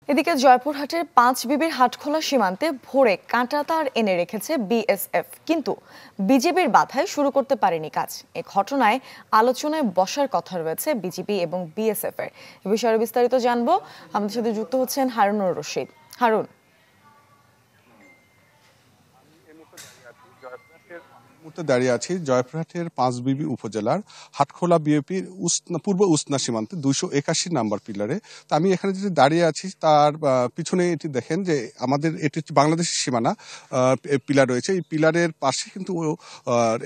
এদিকে জয়পুরহাটের পাঁচবিবির হাটখোলা সীমান্তে ভোরে কাঁটাতার এনে রেখেছে বিএসএফ, কিন্তু বিজিবির বাধায় শুরু করতে পারেনি কাজ। এ ঘটনায় আলোচনায় বসার কথা রয়েছে বিজিবি এবং বিএসএফ এর। এ বিষয়ে বিস্তারিত জানবো, আমাদের সাথে যুক্ত হচ্ছেন হারুনুর রশিদ। হারুন, দাঁড়িয়ে আছি জয়পুরহাটের পাঁচবিবি উপজেলার হাটখোলা বিএপির পূর্ব উসনা সীমান্তে 281 নাম্বার পিলারে। তো আমি এখানে যেটি দাঁড়িয়ে আছি তার পিছনে এটি দেখেন যে আমাদের এটি হচ্ছে বাংলাদেশের সীমানা পিলার রয়েছে। এই পিলারের পাশে কিন্তু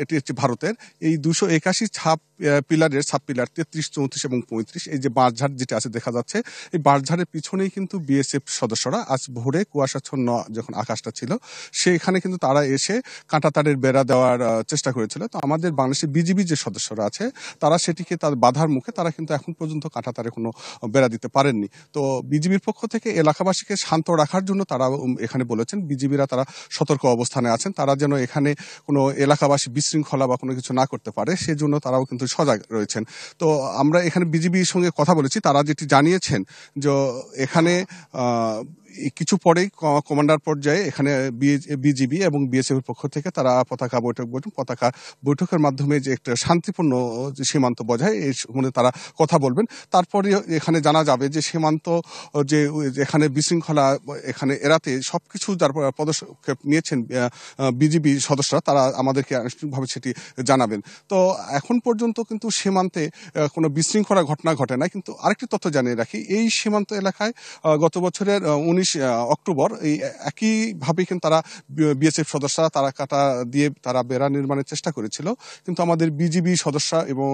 এটি হচ্ছে ভারতের। এই 281 পিলারের সাব পিলার 33, 34 এবং 35, এই যে বাঁশঝাড় যেটা আছে দেখা যাচ্ছে, এই বাঁশঝাড়ের পিছনেই কিন্তু বিএসএফ সদস্যরা আজ ভোরে কুয়াশাচ্ছন্ন যখন আকাশটা ছিল সেখানে কিন্তু তারা এসে কাঁটাতারের বেড়া দেওয়ার চেষ্টা করেছিল। তো আমাদের বাংলাদেশের বিজিবি যে সদস্যরা আছে তারা সেটিকে তার বাধার মুখে তারা কিন্তু এখন পর্যন্ত কাঁটাতারে কোনো বেড়া দিতে পারেননি। তো বিজিবির পক্ষ থেকে এলাকাবাসীকে শান্ত রাখার জন্য তারা এখানে বলেছেন, বিজিবিরা তারা সতর্ক অবস্থানে আছেন, তারা যেন এখানে কোনো এলাকাবাসী বিশৃঙ্খলা বা কোনো কিছু না করতে পারে সেজন্য তারাও কিন্তু সজাগ রয়েছেন। তো আমরা এখানে বিজিবির সঙ্গে কথা বলেছি, তারা যেটি জানিয়েছেন যে এখানে কিছু পরেই কমান্ডার পর্যায়ে এখানে বিজিবি এবং বিএসএফ এর পক্ষ থেকে তারা পতাকা বৈঠকের মাধ্যমে যে একটা শান্তিপূর্ণ সীমান্ত বজায় এই সম্বন্ধে তারা কথা বলবেন। তারপরে এখানে জানা যাবে যে সীমান্ত যে এখানে বিশৃঙ্খলা এখানে এড়াতে সবকিছু যার পদক্ষেপ নিয়েছেন বিজিবি সদস্যরা, তারা আমাদেরকে আনুষ্ঠানিকভাবে সেটি জানাবেন। তো এখন পর্যন্ত কিন্তু সীমান্তে কোনো বিশৃঙ্খলা ঘটনা ঘটে না। কিন্তু আরেকটি তথ্য জানিয়ে রাখি, এই সীমান্ত এলাকায় গত বছরের 19 অক্টোবর এই একইভাবে কিন্তু তারা বিএসএফ সদস্যরা তারা কাটা দিয়ে তারা বেড়া নির্মাণের চেষ্টা করেছিল, কিন্তু আমাদের বিজিবি সদস্য এবং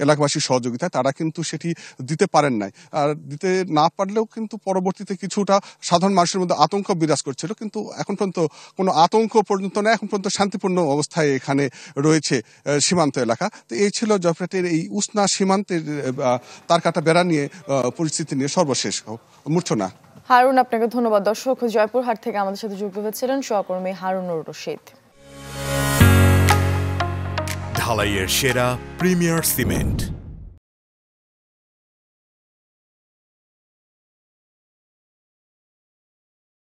এলাকাবাসীর সহযোগিতায় তারা কিন্তু সেটি দিতে পারেন নাই। আর দিতে না পারলেও কিন্তু পরবর্তীতে কিছুটা সাধারণ মানুষের মধ্যে আতঙ্ক বিরাজ করছিল, কিন্তু এখন পর্যন্ত কোনো আতঙ্ক পর্যন্ত না, এখন পর্যন্ত শান্তিপূর্ণ অবস্থায় এখানে রয়েছে সীমান্ত এলাকা। তো এই ছিল জয়পুরহাটের এই উসনা সীমান্তের তার কাটা বেড়া নিয়ে পরিস্থিতি নিয়ে সর্বশেষ মূর্ছনা। হারুন, আপনাকে ধন্যবাদ। দর্শক, জয়পুরহাট থেকে আমাদের সাথে যুক্ত হয়েছিলেন সহকর্মী হারুনুর রশিদ। ঢালাইয়ের সেরা প্রিমিয়ার সিমেন্ট।